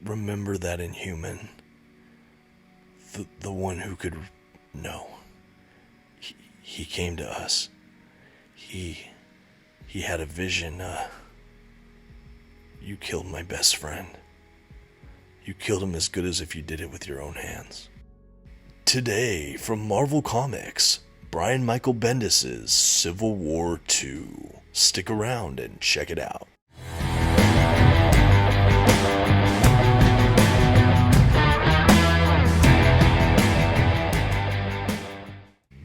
remember that inhuman. The one who could... No. He came to us. He had a vision. You killed my best friend. You killed him as good as if you did it with your own hands. Today, from Marvel Comics, Brian Michael Bendis' Civil War II. Stick around and check it out.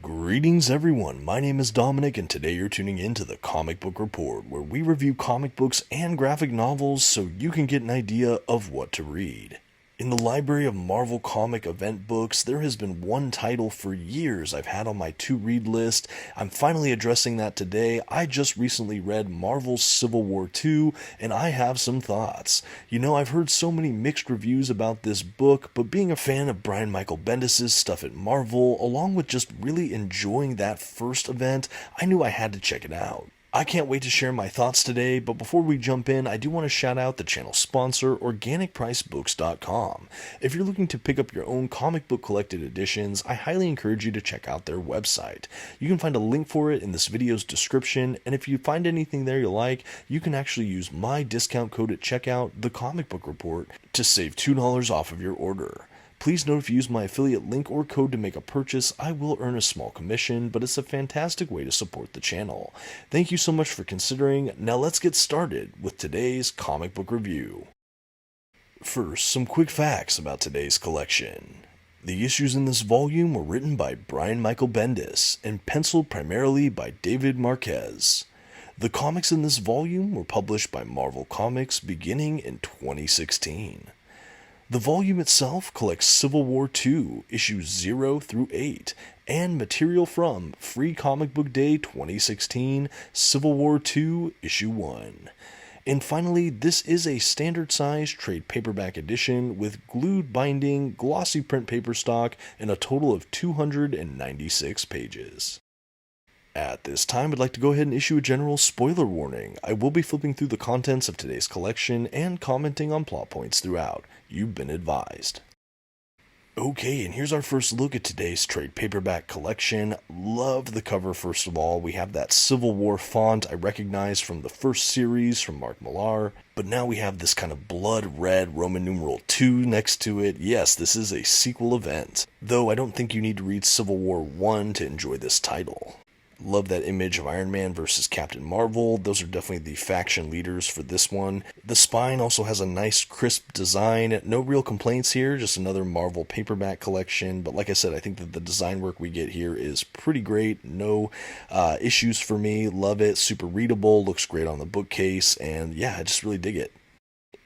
Greetings everyone, my name is Dominic and today you're tuning in to the Comic Book Report, where we review comic books and graphic novels so you can get an idea of what to read. In the library of Marvel comic event books, there has been one title for years I've had on my to-read list. I'm finally addressing that today. I just recently read Marvel's Civil War II, and I have some thoughts. You know, I've heard so many mixed reviews about this book, but being a fan of Brian Michael Bendis' stuff at Marvel, along with just really enjoying that first event, I knew I had to check it out. I can't wait to share my thoughts today, but before we jump in, I do want to shout out the channel sponsor, OrganicPriceBooks.com. If you're looking to pick up your own comic book collected editions, I highly encourage you to check out their website. You can find a link for it in this video's description, and if you find anything there you like, you can actually use my discount code at checkout, TheComicBookReport, to save $2 off of your order. Please note if you use my affiliate link or code to make a purchase, I will earn a small commission, but it's a fantastic way to support the channel. Thank you so much for considering. Now let's get started with today's comic book review. First, some quick facts about today's collection. The issues in this volume were written by Brian Michael Bendis and penciled primarily by David Marquez. The comics in this volume were published by Marvel Comics beginning in 2016. The volume itself collects Civil War II, issues 0 through 8, and material from Free Comic Book Day 2016, Civil War II, issue 1. And finally, this is a standard-size trade paperback edition with glued binding, glossy print paper stock, and a total of 296 pages. At this time, I'd like to go ahead and issue a general spoiler warning. I will be flipping through the contents of today's collection and commenting on plot points throughout. You've been advised. Okay, and here's our first look at today's trade paperback collection. Love the cover, first of all. We have that Civil War font I recognize from the first series from Mark Millar. But now we have this kind of blood red Roman numeral 2 next to it. Yes, this is a sequel event. Though I don't think you need to read Civil War 1 to enjoy this title. Love that image of Iron Man versus Captain Marvel. Those are definitely the faction leaders for this one. The spine also has a nice crisp design. No real complaints here, just another Marvel paperback collection. But like I said, I think that the design work we get here is pretty great. No issues for me. Love it. Super readable. Looks great on the bookcase. And yeah, I just really dig it.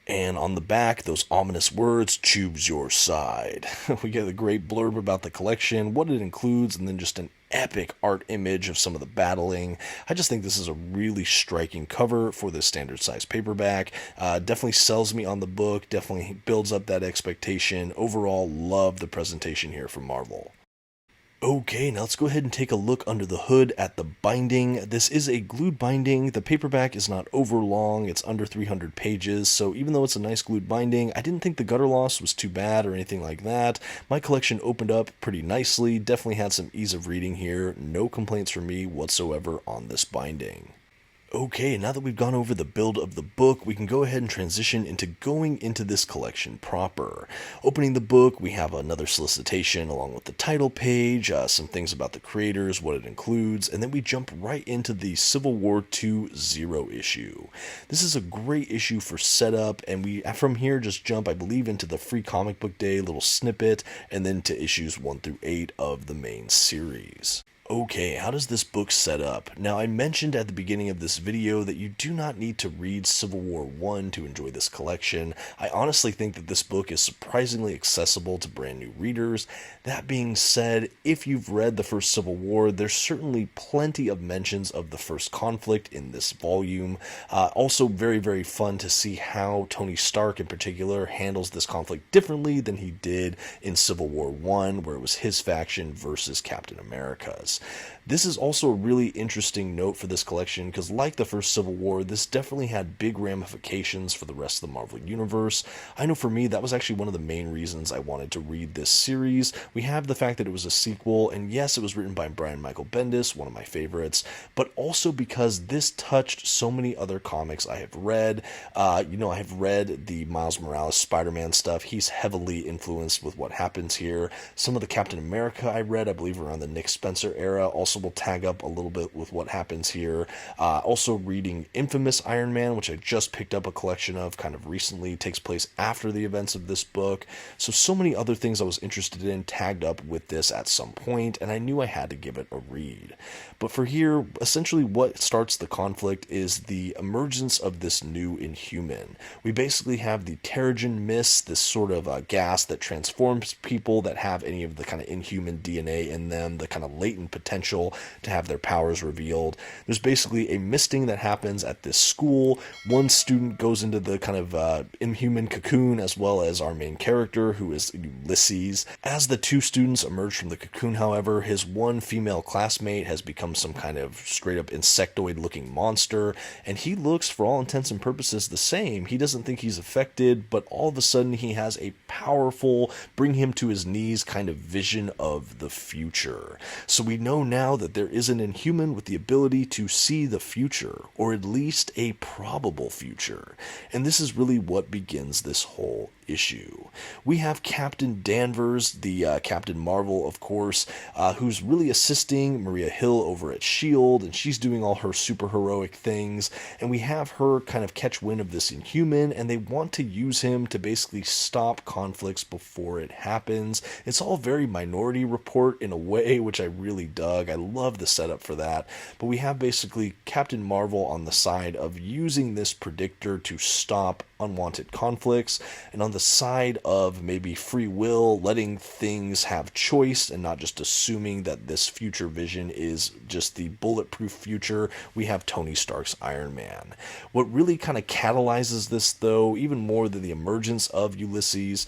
And on the back, those ominous words, choose your side. We get a great blurb about the collection, what it includes, and then just an epic art image of some of the battling. I just think this is a really striking cover for this standard size paperback. Definitely sells me on the book, definitely builds up that expectation. Overall, love the presentation here from Marvel. Okay, now let's go ahead and take a look under the hood at the binding. This is a glued binding. The paperback is not over long. It's under 300 pages, so even though it's a nice glued binding, I didn't think the gutter loss was too bad or anything like that. My collection opened up pretty nicely. Definitely had some ease of reading here. No complaints from me whatsoever on this binding. Okay, now that we've gone over the build of the book, we can go ahead and transition into going into this collection proper. Opening the book, we have another solicitation along with the title page, some things about the creators, what it includes, and then we jump right into the Civil War II 0 issue. This is a great issue for setup, and we from here just jump, I believe, into the Free Comic Book Day little snippet, and then to issues 1 through 8 of the main series. Okay, how does this book set up? Now, I mentioned at the beginning of this video that you do not need to read Civil War I to enjoy this collection. I honestly think that this book is surprisingly accessible to brand new readers. That being said, if you've read the first Civil War, there's certainly plenty of mentions of the first conflict in this volume. Also very, very fun to see how Tony Stark in particular handles this conflict differently than he did in Civil War I, where it was his faction versus Captain America's. This is also a really interesting note for this collection because, like the first Civil War, this definitely had big ramifications for the rest of the Marvel Universe. I know for me, that was actually one of the main reasons I wanted to read this series. We have the fact that it was a sequel, and yes, it was written by Brian Michael Bendis, one of my favorites, but also because this touched so many other comics I have read. I have read the Miles Morales Spider-Man stuff. He's heavily influenced with what happens here. Some of the Captain America I read, I believe around the Nick Spencer era, also will tag up a little bit with what happens here. Also reading Infamous Iron Man, which I just picked up a collection of kind of recently, takes place after the events of this book. So many other things I was interested in tagged up with this at some point, and I knew I had to give it a read. But for here, essentially what starts the conflict is the emergence of this new Inhuman. We basically have the Terrigen Mist, this sort of gas that transforms people that have any of the kind of inhuman DNA in them, the kind of latent potential to have their powers revealed. There's basically a misting that happens at this school. One student goes into the kind of inhuman cocoon, as well as our main character, who is Ulysses. As the two students emerge from the cocoon, however, his one female classmate has become some kind of straight up insectoid-looking monster, and he looks, for all intents and purposes, the same. He doesn't think he's affected, but all of a sudden he has a powerful, bring him to his knees kind of vision of the future. So we know now that there is an Inhuman with the ability to see the future, or at least a probable future. And this is really what begins this whole issue. We have Captain Danvers, the Captain Marvel, of course, who's really assisting Maria Hill over at S.H.I.E.L.D., and she's doing all her super heroic things, and we have her kind of catch wind of this Inhuman, and they want to use him to basically stop conflicts before it happens. It's all very Minority Report in a way, which I really dug. I love the setup for that. But we have basically Captain Marvel on the side of using this predictor to stop unwanted conflicts, and on the side of maybe free will, letting things have choice and not just assuming that this future vision is just the bulletproof future, we have Tony Stark's Iron Man. What really kind of catalyzes this, though, even more than the emergence of Ulysses,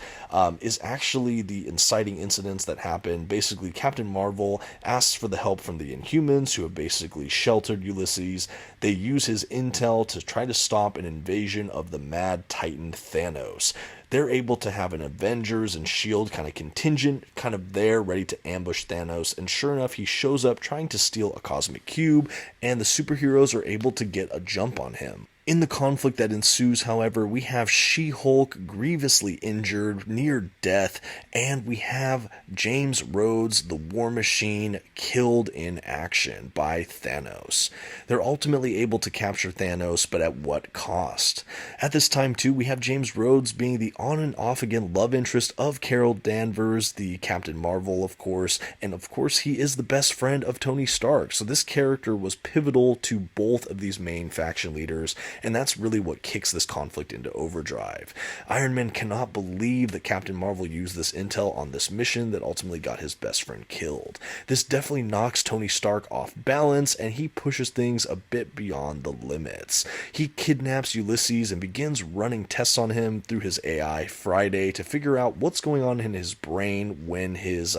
is actually the inciting incidents that happen. Basically, Captain Marvel asks for the help from the Inhumans, who have basically sheltered Ulysses. They use his intel to try to stop an invasion of the Mad Titan Thanos. They're able to have an Avengers and S.H.I.E.L.D. kind of contingent kind of there ready to ambush Thanos, and sure enough, he shows up trying to steal a cosmic cube, and the superheroes are able to get a jump on him. In the conflict that ensues, however, we have She-Hulk grievously injured, near death, and we have James Rhodes, the War Machine, killed in action by Thanos. They're ultimately able to capture Thanos, but at what cost? At this time, too, we have James Rhodes being the on and off again love interest of Carol Danvers, the Captain Marvel, of course, and of course he is the best friend of Tony Stark, so this character was pivotal to both of these main faction leaders, and that's really what kicks this conflict into overdrive. Iron Man cannot believe that Captain Marvel used this intel on this mission that ultimately got his best friend killed. This definitely knocks Tony Stark off balance, and he pushes things a bit beyond the limits. He kidnaps Ulysses and begins running tests on him through his AI Friday to figure out what's going on in his brain when his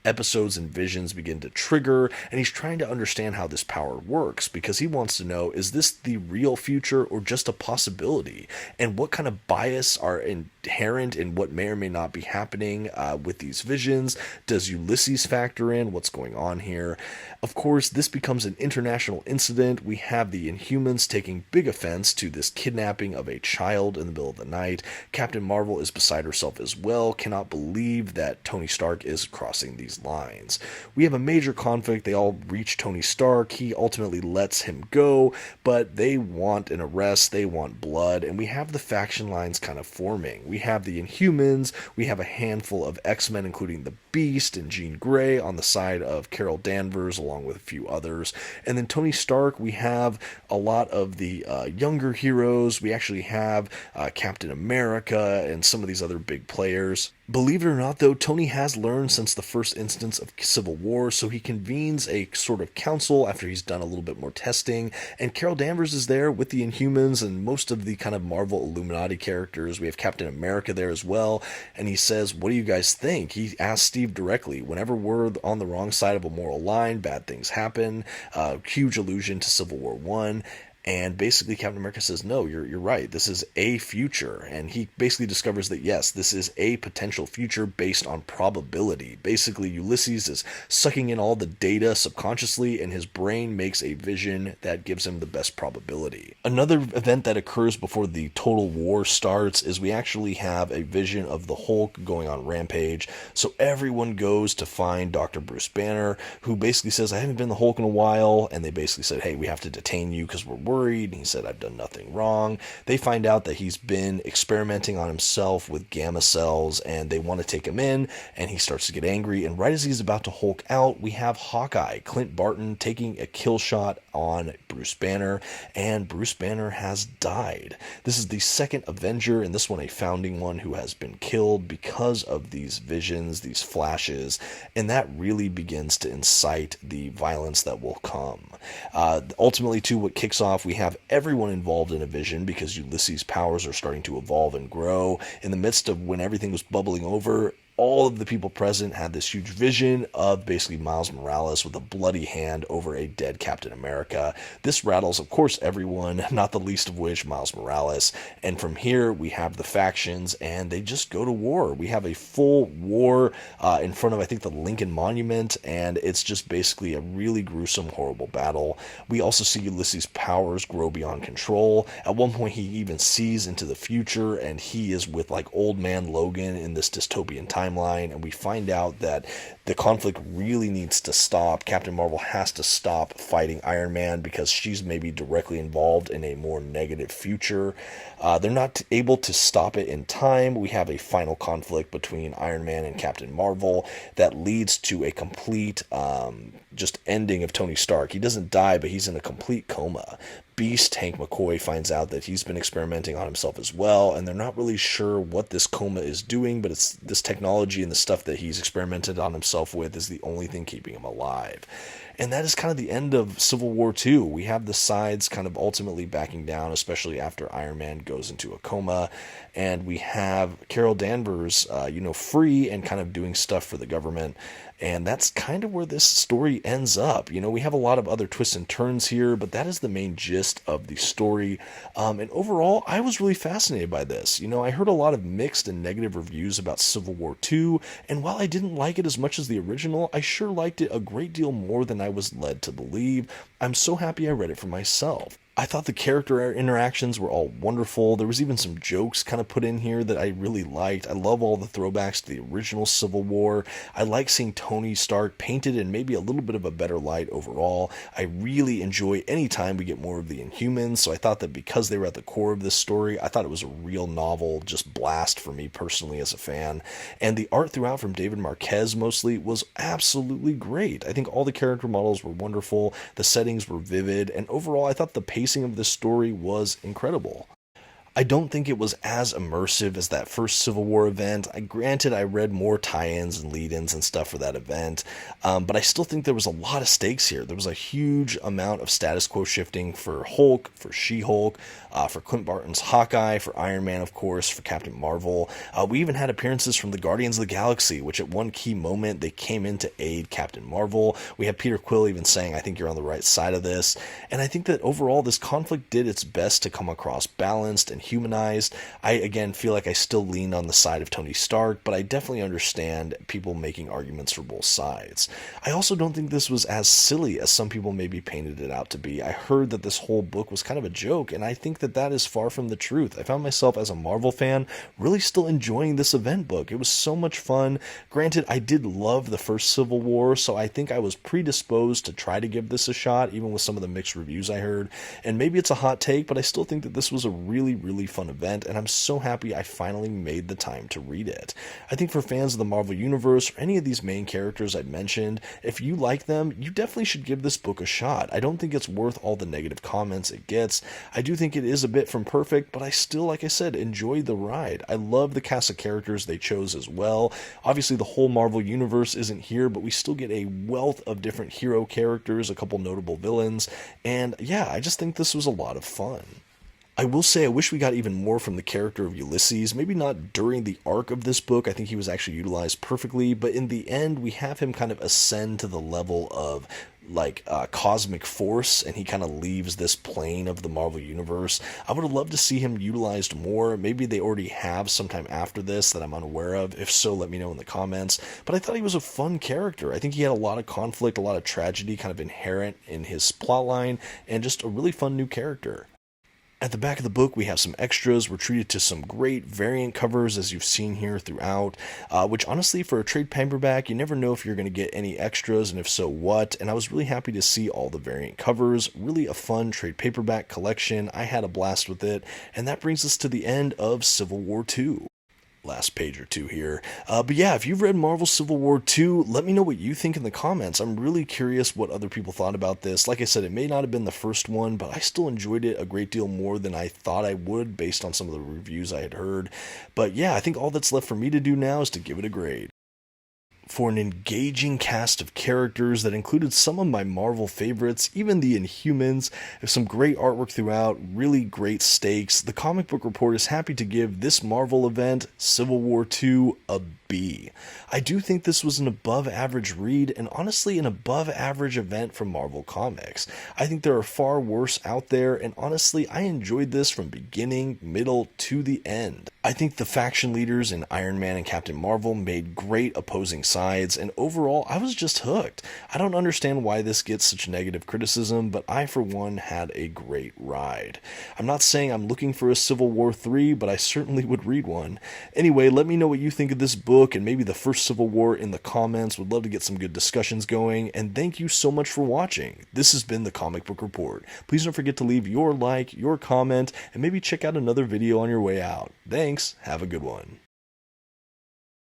episodes and visions begin to trigger, and he's trying to understand how this power works, because he wants to know, is this the real future or just a possibility? And what kind of bias are inherent in what may or may not be happening with these visions? Does Ulysses factor in what's going on here? Of course, this becomes an international incident. We have the Inhumans taking big offense to this kidnapping of a child in the middle of the night. Captain Marvel is beside herself as well, cannot believe that Tony Stark is crossing these lines. We have a major conflict. They all reach Tony Stark. He ultimately lets him go, but they want an arrest. They want blood, and we have the faction lines kind of forming. We have the Inhumans. We have a handful of X-Men, including the Beast and Jean Grey, on the side of Carol Danvers, along with a few others. And then Tony Stark, we have a lot of the younger heroes. We actually have Captain America and some of these other big players. Believe it or not, though, Tony has learned since the first instance of Civil War, so he convenes a sort of council after he's done a little bit more testing, and Carol Danvers is there with the Inhumans and most of the kind of Marvel Illuminati characters. We have Captain America there as well, and he says, what do you guys think? He asks Steve directly. Whenever we're on the wrong side of a moral line, bad things happen. Huge allusion to Civil War I. And basically Captain America says, no, you're right. This is a future. And he basically discovers that, yes, this is a potential future based on probability. Basically, Ulysses is sucking in all the data subconsciously, and his brain makes a vision that gives him the best probability. Another event that occurs before the total war starts is we actually have a vision of the Hulk going on rampage. So everyone goes to find Dr. Bruce Banner, who basically says, I haven't been the Hulk in a while. And they basically said, hey, we have to detain you because we're worried. He said, I've done nothing wrong. They find out that he's been experimenting on himself with gamma cells, and they want to take him in, and he starts to get angry. And right as he's about to Hulk out, we have Hawkeye, Clint Barton, taking a kill shot on Bruce Banner, and Bruce Banner has died. This is the second Avenger, and this one a founding one, who has been killed because of these visions, these flashes, and that really begins to incite the violence that will come. Ultimately, too, what kicks off, we have everyone involved in a vision because Ulysses' powers are starting to evolve and grow. In the midst of when everything was bubbling over, all of the people present had this huge vision of basically Miles Morales with a bloody hand over a dead Captain America. This rattles, of course, everyone, not the least of which Miles Morales. And from here, we have the factions, and they just go to war. We have a full war in front of, I think, the Lincoln Monument, and it's just basically a really gruesome, horrible battle. We also see Ulysses' powers grow beyond control. At one point, he even sees into the future, and he is with, like, Old Man Logan in this dystopian time. And we find out that the conflict really needs to stop. Captain Marvel has to stop fighting Iron Man because she's maybe directly involved in a more negative future. They're not able to stop it in time. We have a final conflict between Iron Man and Captain Marvel that leads to a complete just ending of Tony Stark. He doesn't die, but he's in a complete coma. Beast, Hank McCoy, finds out that he's been experimenting on himself as well, and they're not really sure what this coma is doing, but it's this technology and the stuff that he's experimented on himself with is the only thing keeping him alive. And that is kind of the end of Civil War II. We have the sides kind of ultimately backing down, especially after Iron Man goes into a coma, and we have Carol Danvers, free and kind of doing stuff for the government. And that's kind of where this story ends up. We have a lot of other twists and turns here, but that is the main gist of the story. And overall, I was really fascinated by this. I heard a lot of mixed and negative reviews about Civil War II, and while I didn't like it as much as the original, I sure liked it a great deal more than I was led to believe. I'm so happy I read it for myself. I thought the character interactions were all wonderful. There was even some jokes kind of put in here that I really liked. I love all the throwbacks to the original Civil War. I like seeing Tony Stark painted in maybe a little bit of a better light overall. I really enjoy any time we get more of the Inhumans, so I thought that because they were at the core of this story, I thought it was a real novel, just blast for me personally as a fan. And the art throughout from David Marquez mostly was absolutely great. I think all the character models were wonderful, the settings were vivid, and overall I thought the pacing of this story was incredible. I don't think it was as immersive as that first Civil War event. Granted, I read more tie-ins and lead-ins and stuff for that event, but I still think there was a lot of stakes here. There was a huge amount of status quo shifting for Hulk, for She-Hulk, for Clint Barton's Hawkeye, for Iron Man, of course, for Captain Marvel. We even had appearances from the Guardians of the Galaxy, which at one key moment, they came in to aid Captain Marvel. We have Peter Quill even saying, I think you're on the right side of this. And I think that overall, this conflict did its best to come across balanced and humanized. I, again, feel like I still leaned on the side of Tony Stark, but I definitely understand people making arguments for both sides. I also don't think this was as silly as some people maybe painted it out to be. I heard that this whole book was kind of a joke, and I think that that is far from the truth. I found myself, as a Marvel fan, really still enjoying this event book. It was so much fun. Granted, I did love the first Civil War, so I think I was predisposed to try to give this a shot, even with some of the mixed reviews I heard. And maybe it's a hot take, but I still think that this was a really really fun event, and I'm so happy I finally made the time to read it. I think for fans of the Marvel Universe, or any of these main characters I mentioned, if you like them, you definitely should give this book a shot. I don't think it's worth all the negative comments it gets. I do think it is a bit from perfect, but I still, like I said, enjoyed the ride. I love the cast of characters they chose as well. Obviously, the whole Marvel Universe isn't here, but we still get a wealth of different hero characters, a couple notable villains, and yeah, I just think this was a lot of fun. I will say I wish we got even more from the character of Ulysses, maybe not during the arc of this book, I think he was actually utilized perfectly, but in the end we have him kind of ascend to the level of cosmic force, and he kind of leaves this plane of the Marvel Universe. I would have loved to see him utilized more. Maybe they already have sometime after this that I'm unaware of. If so, let me know in the comments. But I thought he was a fun character. I think he had a lot of conflict, a lot of tragedy kind of inherent in his plotline, and just a really fun new character. At the back of the book, we have some extras. We're treated to some great variant covers, as you've seen here throughout, which honestly, for a trade paperback, you never know if you're going to get any extras, and if so, what. And I was really happy to see all the variant covers. Really a fun trade paperback collection. I had a blast with it. And that brings us to the end of Civil War II. Last page or two here. But yeah, if you've read Marvel Civil War 2, let me know what you think in the comments. I'm really curious what other people thought about this. Like I said, it may not have been the first one, but I still enjoyed it a great deal more than I thought I would based on some of the reviews I had heard. But yeah, I think all that's left for me to do now is to give it a grade. For an engaging cast of characters that included some of my Marvel favorites, even the Inhumans, there's some great artwork throughout, really great stakes, the Comic Book Report is happy to give this Marvel event, Civil War II, a B. I do think this was an above average read, and honestly an above average event from Marvel Comics. I think there are far worse out there, and honestly I enjoyed this from beginning, middle, to the end. I think the faction leaders in Iron Man and Captain Marvel made great opposing sides, and overall I was just hooked. I don't understand why this gets such negative criticism, but I for one had a great ride. I'm not saying I'm looking for a Civil War 3, but I certainly would read one. Anyway, let me know what you think of this book and maybe the first Civil War in the comments. Would love to get some good discussions going, and thank you so much for watching. This has been the Comic Book Report. Please don't forget to leave your like, your comment, and maybe check out another video on your way out. Thanks, have a good one.